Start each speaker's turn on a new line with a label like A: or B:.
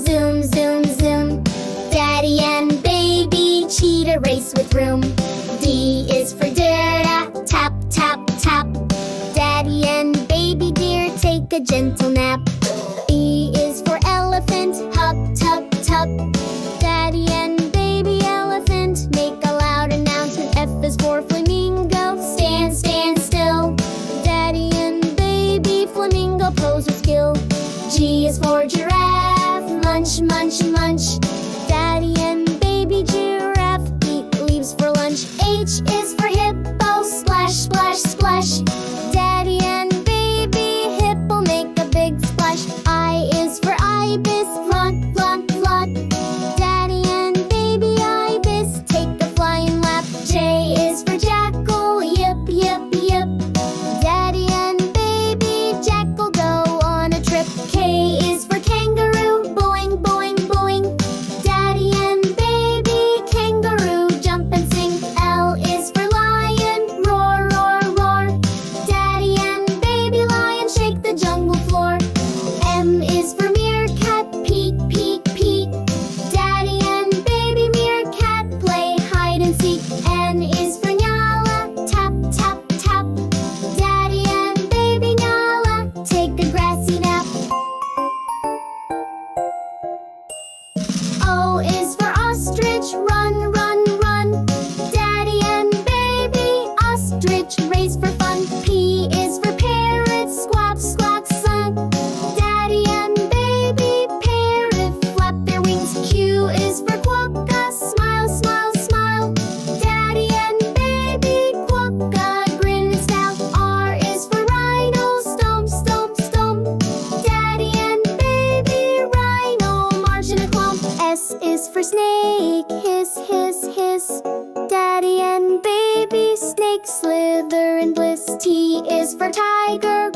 A: Zoom, zoom, zoom. Daddy and baby cheetah race with room. D is for dada, tap, tap, tap. Daddy and baby deer take a gentle nap. E is for elephant, hop, tup, tup. Daddy and baby elephant make a loud announcement. F is for flamingo, stand, stand still. Daddy and baby flamingo pose with skill. G is for giraffe, munch, munch, munch. Daddy and baby giraffe eat leaves for lunch. H is for hippo, splash, splash, splash. Daddy and baby hippo make a big splash. I is for ibis, flaunt, flaunt, flaunt. Daddy and baby ibis take a flying lap. J is for jackal, yip, yip, yip. Daddy and baby jackal go on a trip. K is for kangaroo, boing, boing, boing. Daddy and baby kangaroo jump and sing. L is for lion, roar, roar, roar. Daddy and baby lion shake the jungle floor. M is for meerkat, peek, peek, peek. Daddy and baby meerkat play hide and seek. N is for nyala, tap, tap, tap. Daddy and baby nyala take a grassy nap. O is for ostrich, run, run, run. Daddy and baby ostrich race for fun. P is for parrot, squawk, squawk, son. Daddy and baby parrot flap their wings. Q is for quokka, smile, smile, smile. Daddy and baby quokka grin and scowl. R is for rhino, stomp, stomp, stomp. Daddy and baby rhino march in a clump. S is for snake, hiss, hiss, hiss. Daddy and baby snake slither in bliss. T is for tiger,